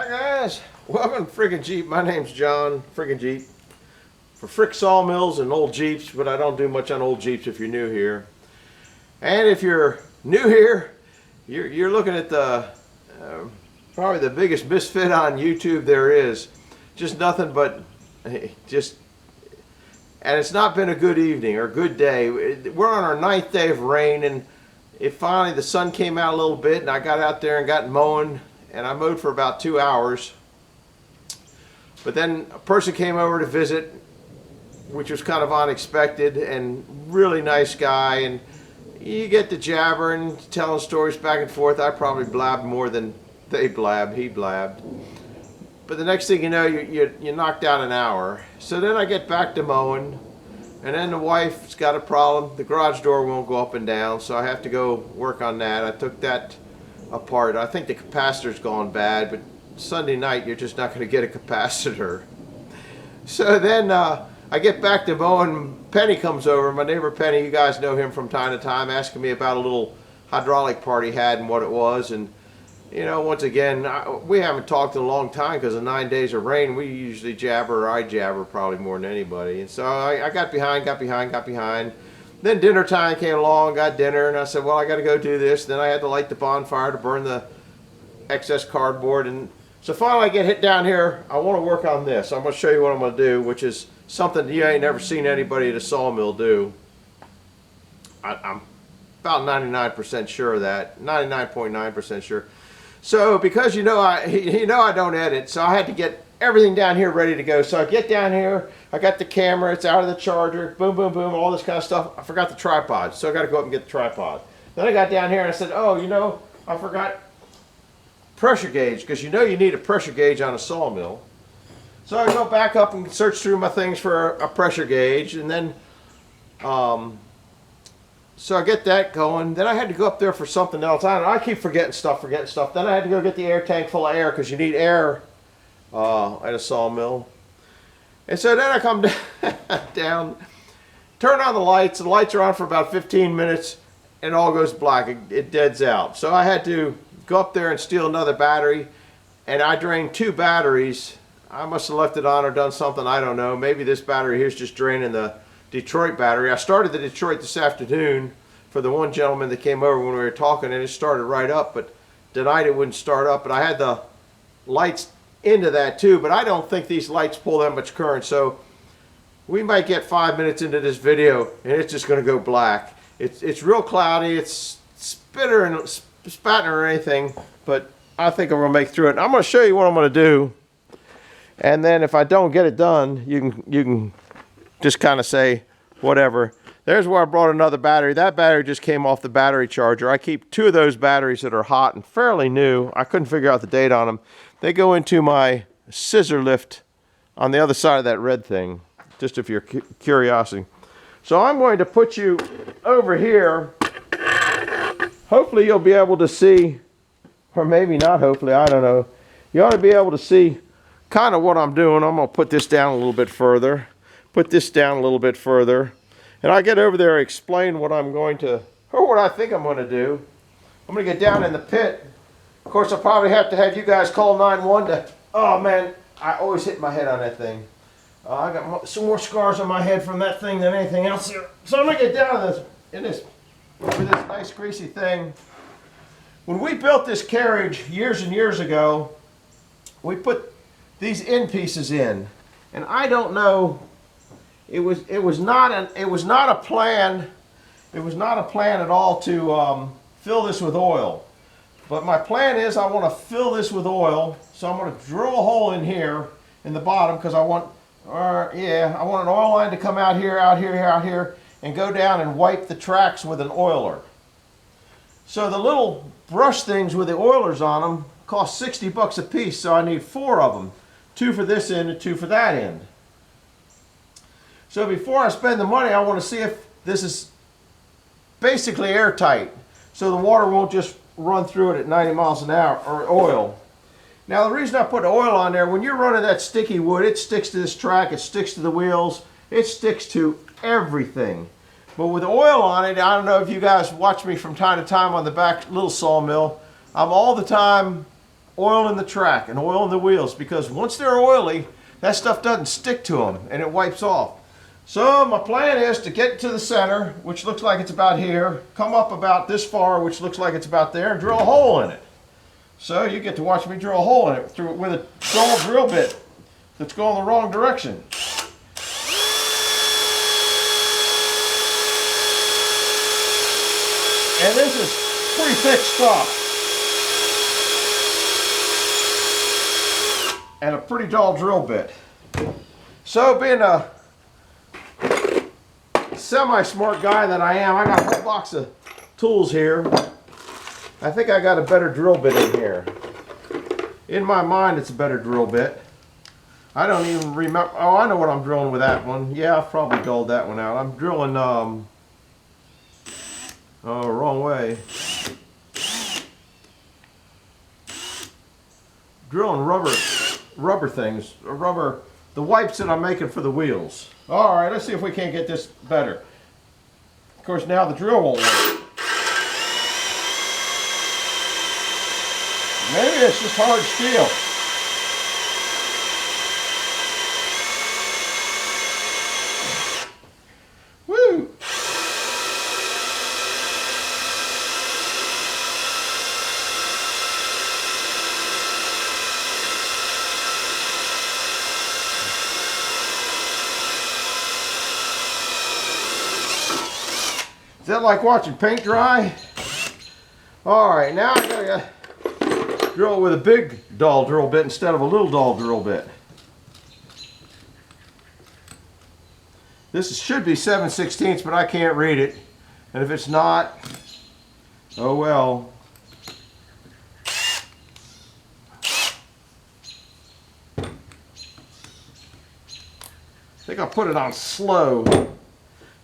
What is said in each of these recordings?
Hi guys, welcome to Frickin' Jeep. My name's John, Frickin' Jeep. For Frick Sawmills and old Jeeps, but I don't do much on old Jeeps if you're new here. And if you're new here, you're looking at the probably the biggest misfit on YouTube there is. Just nothing but and it's not been a good evening or good day. We're on our 9th day of rain, and finally the sun came out a little bit, and I got out there and got mowing, and I mowed for about 2 hours. But then a person came over to visit, which was kind of unexpected, and really nice guy, and you get to jabbering, telling stories back and forth. I probably blabbed more than they blabbed, he blabbed. But the next thing you know, you knocked out an hour. So then I get back to mowing, and then the wife's got a problem. The garage door won't go up and down, so I have to go work on that. I took that apart. I think the capacitor's gone bad, but Sunday night you're just not going to get a capacitor. So then I get back to mowing. Penny comes over. My neighbor Penny, you guys know him from time to time, asking me about a little hydraulic part he had and what it was. And you know, once again, we haven't talked in a long time because of 9 days of rain. We usually jabber, or I jabber probably more than anybody. And so I got behind. Then dinner time came along, got dinner, and I said, well, I got to go do this. Then I had to light the bonfire to burn the excess cardboard. And so finally I get hit down here. I want to work on this. I'm going to show you what I'm going to do, which is something you ain't never seen anybody at a sawmill do. I'm about 99% sure of that, 99.9% sure. So because you know I don't edit, so I had to get everything down here ready to go. So I get down here, I got the camera, it's out of the charger, boom, boom, boom, all this kind of stuff. I forgot the tripod, so I got to go up and get the tripod. Then I got down here and I said, oh, you know, I forgot pressure gauge, because you know you need a pressure gauge on a sawmill. So I go back up and search through my things for a pressure gauge, and then so I get that going. Then I had to go up there for something else. I don't know, I keep forgetting stuff. Then I had to go get the air tank full of air, because you need air at a sawmill. And so then I come down, turn on the lights. The lights are on for about 15 minutes, and it all goes black. It deads out. So I had to go up there and steal another battery, and I drained 2 batteries. I must have left it on or done something, I don't know. Maybe this battery here's just draining the Detroit battery. I started the Detroit this afternoon for the one gentleman that came over when we were talking, and it started right up, but tonight it wouldn't start up. But I had the lights into that too, but I don't think these lights pull that much current, so we might get 5 minutes into this video and it's just going to go black. It's real cloudy, it's spatting or anything, but I think I'm going to make through it. I'm going to show you what I'm going to do, and then if I don't get it done, you can just kind of say whatever. There's where I brought another battery. That battery just came off the battery charger. I keep 2 of those batteries that are hot and fairly new. I couldn't figure out the date on them. They go into my scissor lift on the other side of that red thing, just if you're curiosity. So I'm going to put you over here. Hopefully you'll be able to see, or maybe not hopefully, I don't know. You ought to be able to see kind of what I'm doing. I'm going to put this down a little bit further. Put this down a little bit further. And I get over there and explain what I'm going to, or what I think I'm going to do. I'm going to get down in the pit. Of course, I'll probably have to have you guys call 911 to, oh man, I always hit my head on that thing. I got some more scars on my head from that thing than anything else here. So I'm going to get down with this nice greasy thing. When we built this carriage years and years ago, we put these end pieces in. And I don't know, it was not a plan at all to fill this with oil. But my plan is I want to fill this with oil, so I'm going to drill a hole in here in the bottom, because I want an oil line to come out here, and go down and wipe the tracks with an oiler. So the little brush things with the oilers on them cost 60 bucks a piece, so I need 4 of them. 2 for this end and 2 for that end. So before I spend the money, I want to see if this is basically airtight, so the water won't just run through it at 90 miles an hour, or oil. Now the reason I put oil on there, when you're running that sticky wood, it sticks to this track, it sticks to the wheels, it sticks to everything. But with oil on it, I don't know if you guys watch me from time to time on the back little sawmill, I'm all the time oiling the track and oiling the wheels, because once they're oily, that stuff doesn't stick to them and it wipes off. So my plan is to get to the center, which looks like it's about here, come up about this far, which looks like it's about there, and drill a hole in it. So you get to watch me drill a hole in it with a dull drill bit that's going the wrong direction. And this is pretty thick stuff. And a pretty dull drill bit. So being a semi-smart guy that I am, I got a whole box of tools here. I think I got a better drill bit in here. In my mind, it's a better drill bit. I don't even remember. Oh, I know what I'm drilling with that one. Yeah, I've probably dulled that one out. I'm drilling, oh, wrong way. Drilling rubber things, the wipes that I'm making for the wheels. All right, let's see if we can't get this better. Of course, now the drill won't work. Maybe it's just hard steel. Woo! Is that like watching paint dry? All right, now I gotta drill it with a big dull drill bit instead of a little dull drill bit. This should be 7/16, but I can't read it. And if it's not, oh well. I think I'll put it on slow.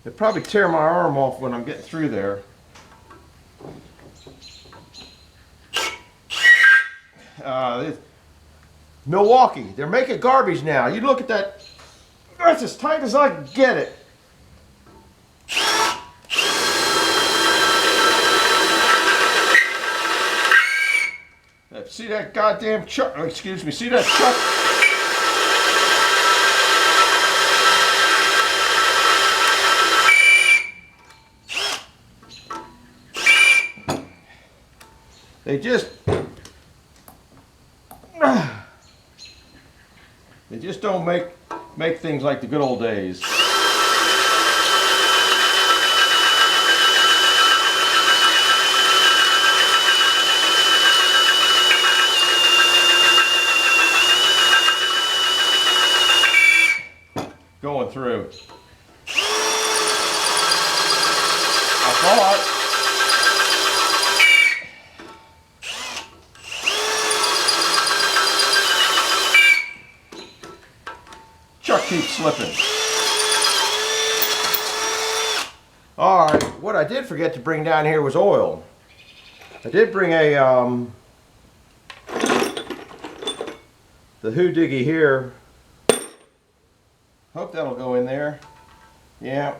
It'll probably tear my arm off when I'm getting through there. Milwaukee, they're making garbage now. You look at that, that's as tight as I can get it. See that goddamn chuck, excuse me, see that chuck? They just don't make things like the good old days. Going through. I thought. Chuck keeps slipping. All right, what I did forget to bring down here was oil. I did bring a the hoodoogie here. Hope that'll go in there. Yeah.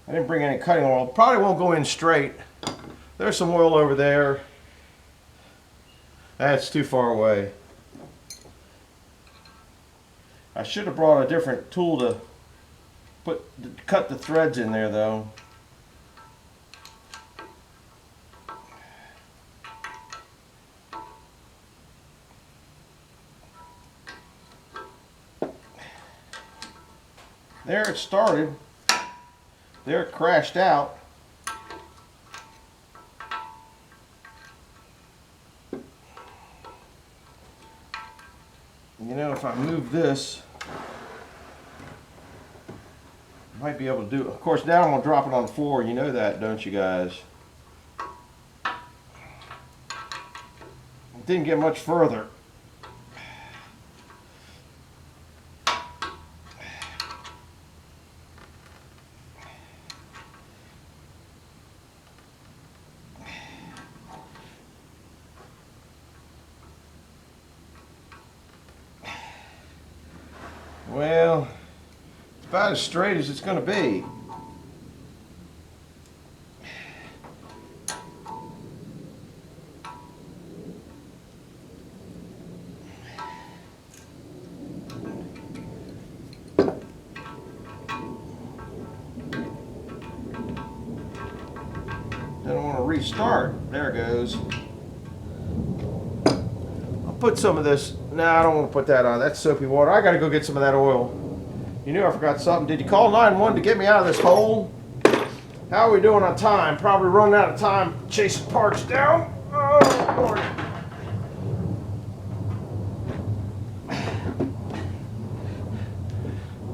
I didn't bring any cutting oil. Probably won't go in straight. There's some oil over there. That's too far away. I should have brought a different tool to cut the threads in there though. There it started. There it crashed out. You know, if I move this, I might be able to do it. Of course, now I'm going to drop it on the floor. You know that, don't you guys? It didn't get much further. Well, it's about as straight as it's going to be. Then I want to restart. There it goes. I'll put some of this. No, I don't want to put that on. That's soapy water. I got to go get some of that oil. You knew I forgot something. Did you call 911 to get me out of this hole? How are we doing on time? Probably running out of time chasing parts down. Oh, Lord.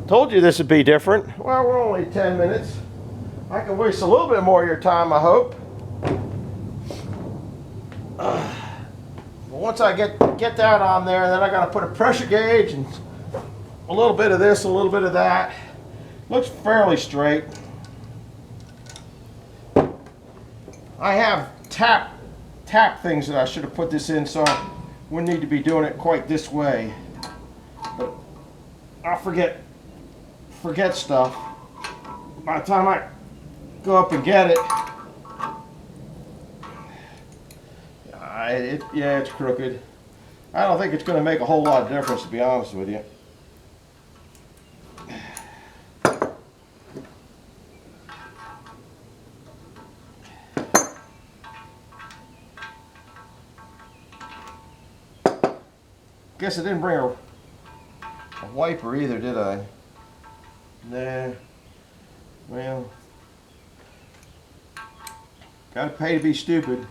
Told you this would be different. Well, we're only 10 minutes. I can waste a little bit more of your time, I hope. But once I get that on there, then I got to put a pressure gauge and a little bit of this, a little bit of that. Looks fairly straight. I have tap things that I should have put this in, so I wouldn't need to be doing it quite this way. But I'll forget stuff. By the time I go up and get it, yeah, it's crooked. I don't think it's going to make a whole lot of difference, to be honest with you. Guess I didn't bring a wiper either, did I? Nah. Well, gotta pay to be stupid.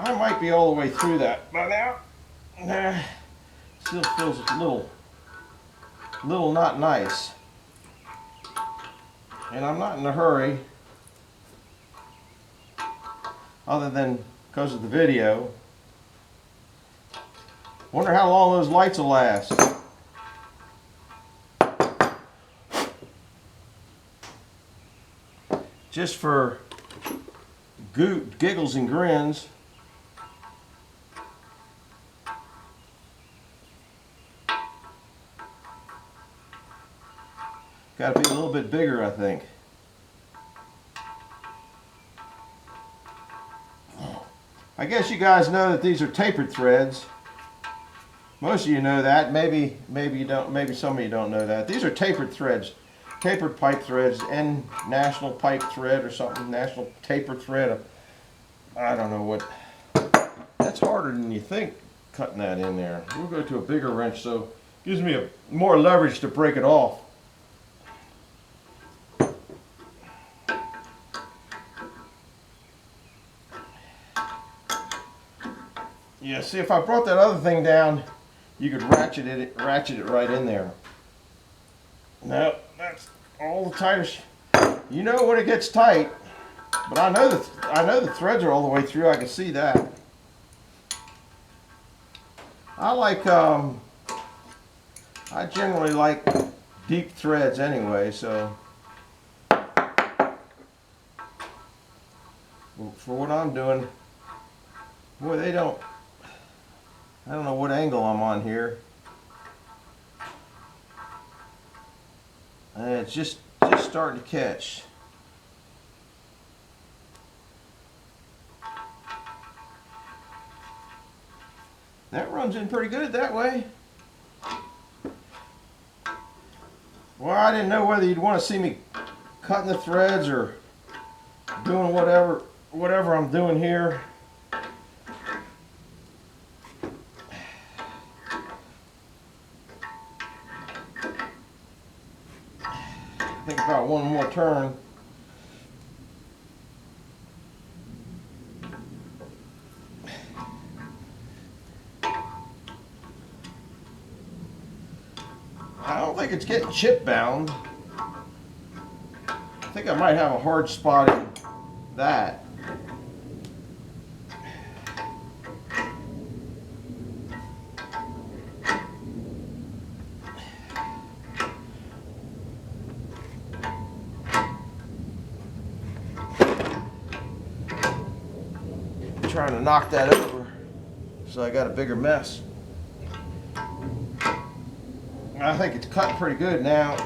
I might be all the way through that by now. Nah, still feels a little not nice. And I'm not in a hurry, other than because of the video. Wonder how long those lights will last. Just for giggles and grins. Got to be a little bit bigger, I think. I guess you guys know that these are tapered threads. Most of you know that. Maybe you don't. Maybe some of you don't know that. These are tapered threads, tapered pipe threads, and national pipe thread or something. National taper thread. I don't know what. That's harder than you think. Cutting that in there. We'll go to a bigger wrench, so it gives me more leverage to break it off. Yeah, see, if I brought that other thing down, you could ratchet it right in there. No, that's all the tightest. You know when it gets tight, but I know the threads are all the way through. I can see that. I generally like deep threads anyway, so for what I'm doing, boy, I don't know what angle I'm on here. And it's just starting to catch. That runs in pretty good that way. Well, I didn't know whether you'd want to see me cutting the threads or doing whatever I'm doing here. I think about one more turn. I don't think it's getting chip bound. I think I might have a hard spot in that. Trying to knock that over so I got a bigger mess. I think it's cut pretty good now.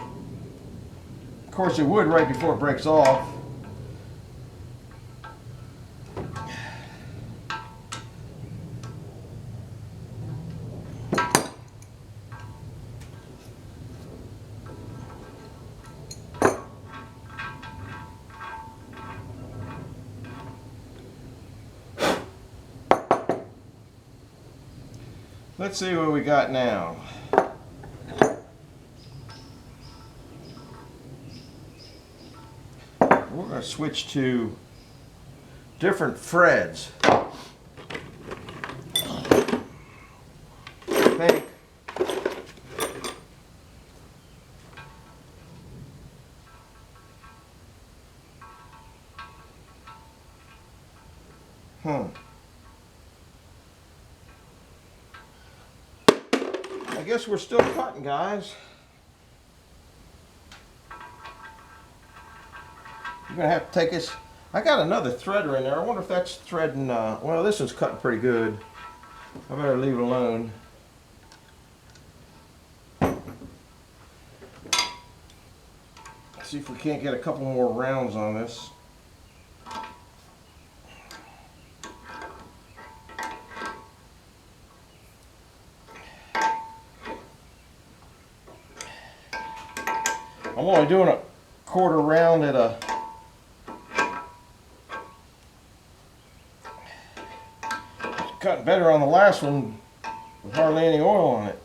Of course it would right before it breaks off. Let's see what we got now. We're going to switch to different threads. I think. I guess we're still cutting, guys. You're gonna have to take this. I got another threader in there. I wonder if that's threading. Well, this one's cutting pretty good. I better leave it alone. See if we can't get a couple more rounds on this. I'm only doing a quarter round at a cut better on the last one with hardly any oil on it.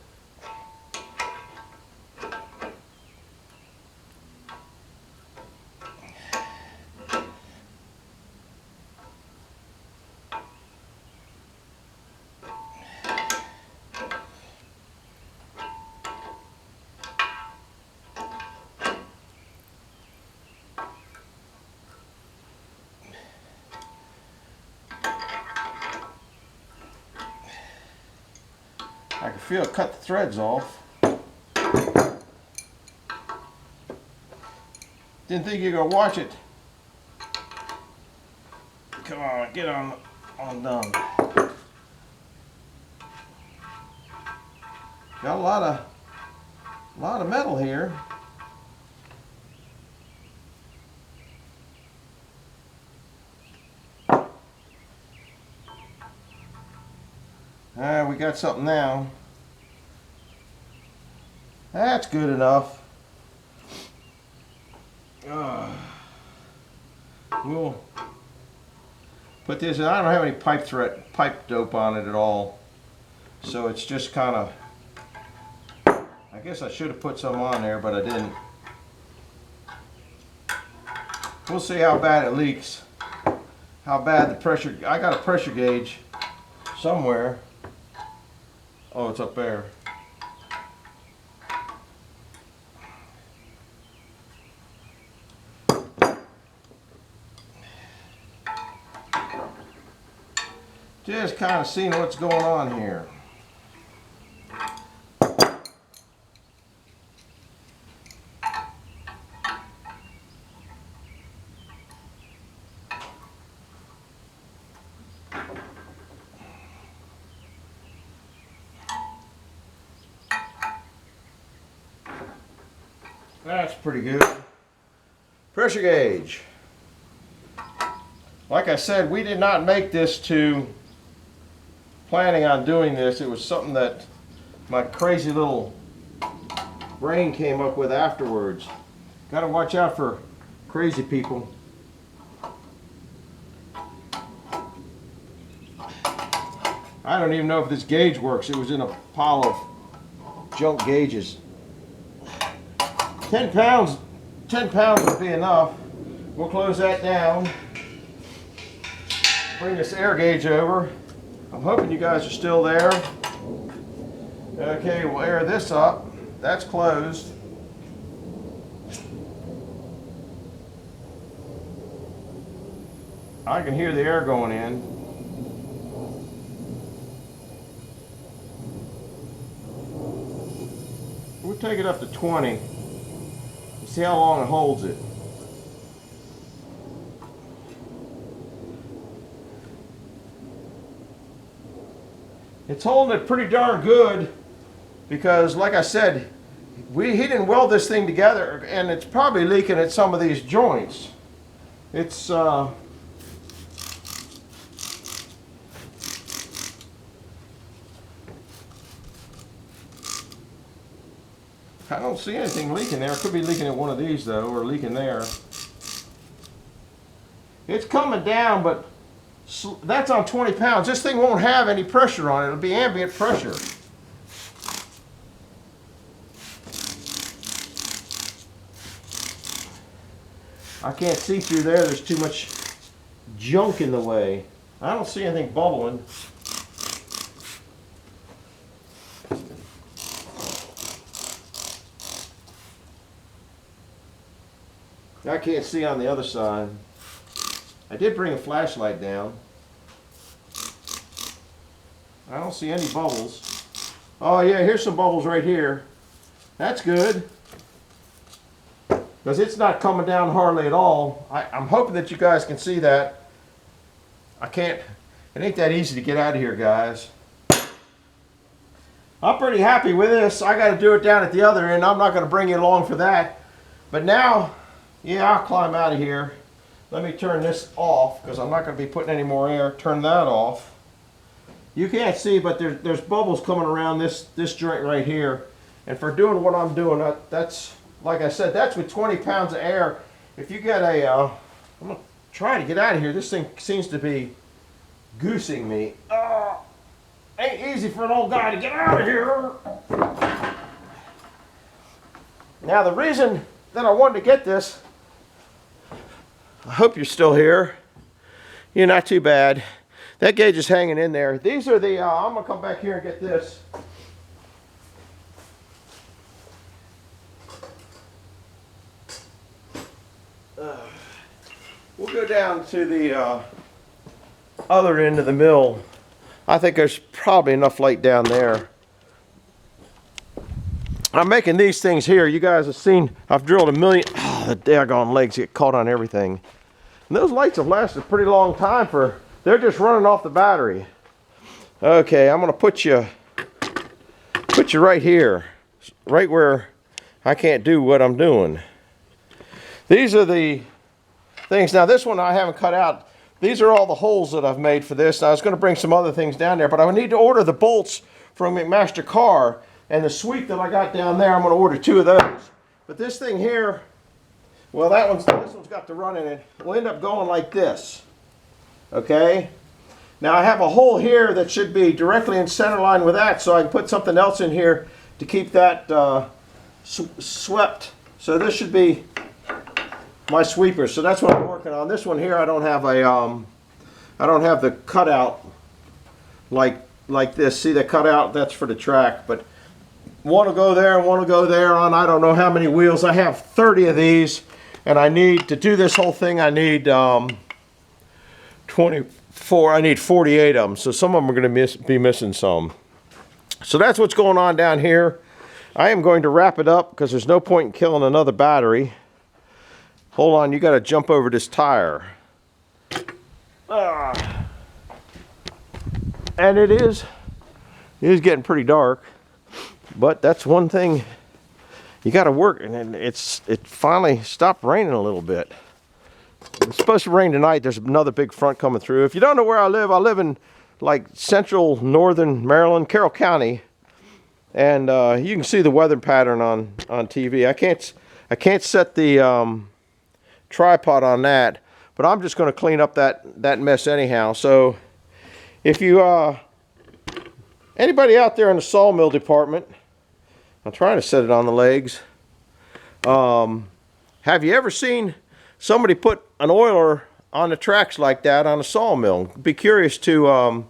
I can feel it cut the threads off. Didn't think you were gonna watch it. Come on, get on done. Got a lot of metal here. We got something now. That's good enough. We'll put this in. I don't have any pipe dope on it at all. So it's just kind of, I guess I should have put some on there, but I didn't. We'll see how bad it leaks. How bad the pressure, I got a pressure gauge somewhere. Oh, it's up there. Just kind of seeing what's going on here. That's pretty good. Pressure gauge. Like I said, we did not make this to planning on doing this. It was something that my crazy little brain came up with afterwards. Got to watch out for crazy people. I don't even know if this gauge works. It was in a pile of junk gauges. 10 pounds would be enough. We'll close that down. Bring this air gauge over. I'm hoping you guys are still there. Okay, we'll air this up. That's closed. I can hear the air going in. We'll take it up to 20. See how long it holds it. It's holding it pretty darn good because, like I said, he didn't weld this thing together, and it's probably leaking at some of these joints. It's I don't see anything leaking there. It could be leaking at one of these though, or leaking there. It's coming down, but that's on 20 pounds. This thing won't have any pressure on it. It'll be ambient pressure. I can't see through there. There's too much junk in the way. I don't see anything bubbling. I can't see on the other side. I did bring a flashlight down. I don't see any bubbles. Oh yeah, here's some bubbles right here. That's good. Because it's not coming down hardly at all. I'm hoping that you guys can see that. I can't, it ain't that easy to get out of here, guys. I'm pretty happy with this. I got to do it down at the other end. I'm not going to bring you along for that. But now, yeah, I'll climb out of here. Let me turn this off because I'm not going to be putting any more air. Turn that off. You can't see, but there's bubbles coming around this joint right here. And for doing what I'm doing, that's, like I said, that's with 20 pounds of air. If you get a, I'm going to try to get out of here. This thing seems to be goosing me. Ain't easy for an old guy to get out of here. Now the reason that I wanted to get this, I hope you're still here. You're not too bad. That gauge is hanging in there. These are the, I'm going to come back here and get this. We'll go down to the other end of the mill. I think there's probably enough light down there. I'm making these things here. You guys have seen, I've drilled a million, the daggone legs get caught on everything. And those lights have lasted a pretty long time they're just running off the battery. Okay, I'm gonna put you right here, right where I can't do what I'm doing. These are the things. Now this one I haven't cut out. These are all the holes that I've made for this. Now, I was going to bring some other things down there, but I would need to order the bolts from McMaster Carr, and the sweep that I got down there, I'm going to order 2 of those. But this thing here, well, this one's got the run in it. Will end up going like this. Okay. Now I have a hole here that should be directly in center line with that, so I can put something else in here to keep that swept. So this should be my sweeper. So that's what I'm working on. This one here, I don't have a I don't have the cutout like this. See the cutout? That's for the track. But one will go there, one will go there on I don't know how many wheels. I have 30 of these, and I need to do this whole thing. I need 24. I need 48 of them. So some of them are going to be missing some. So that's what's going on down here. I am going to wrap it up because there's no point in killing another battery. Hold on, you got to jump over this tire. And it is getting pretty dark, but that's one thing you got to work. And it finally stopped raining a little bit. It's supposed to rain tonight. There's another big front coming through. If you don't know where I live in like central northern Maryland, Carroll County, and you can see the weather pattern on TV. I can't set the tripod on that, but I'm just going to clean up that mess anyhow. So if you anybody out there in the sawmill department, I'm trying to set it on the legs. Have you ever seen somebody put an oiler on the tracks like that on a sawmill? Be curious to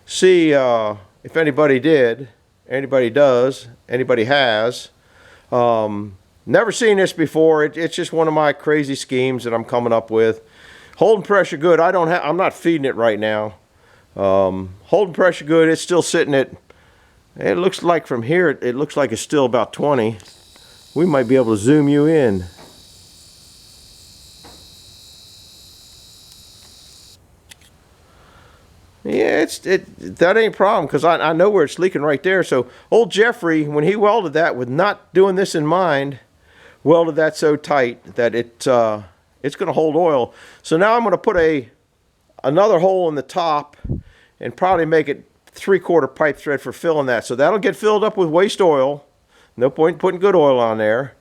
see if anybody did, anybody does, anybody has. Never seen this before. It's just one of my crazy schemes that I'm coming up with. Holding pressure good. I'm not feeding it right now. Holding pressure good. It's still sitting at, it looks like from here, it looks like it's still about 20. We might be able to zoom you in. Yeah, that ain't a problem because I know where it's leaking right there. So old Jeffrey, when he welded that with not doing this in mind, welded that so tight that it's going to hold oil. So now I'm going to put another hole in the top and probably make it 3/4 pipe thread for filling that. So that'll get filled up with waste oil. No point putting good oil on there.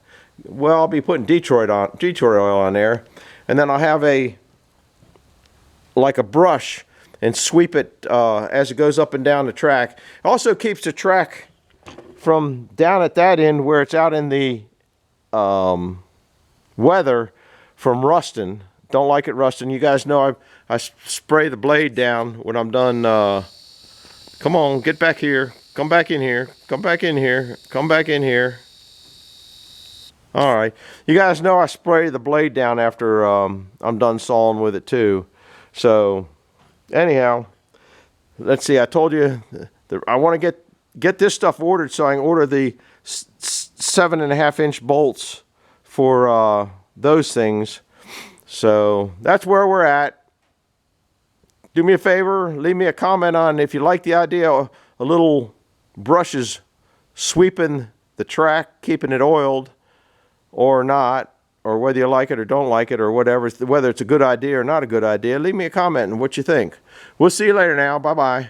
Well, I'll be putting Detroit oil on there, and then I'll have like a brush and sweep it as it goes up and down the track. It also keeps the track from down at that end where it's out in the weather from rusting. Don't like it rusting. You guys know I spray the blade down when I'm done. Come on, get back here. Come back in here. Come back in here. Come back in here. All right. You guys know I spray the blade down after I'm done sawing with it too. So anyhow, let's see. I told you I want to get this stuff ordered so I can order the 7.5-inch bolts for those things. So that's where we're at. Do me a favor, leave me a comment on if you like the idea of a little brushes sweeping the track, keeping it oiled or not, or whether you like it or don't like it or whatever, whether it's a good idea or not a good idea. Leave me a comment on what you think. We'll see you later now. Bye-bye.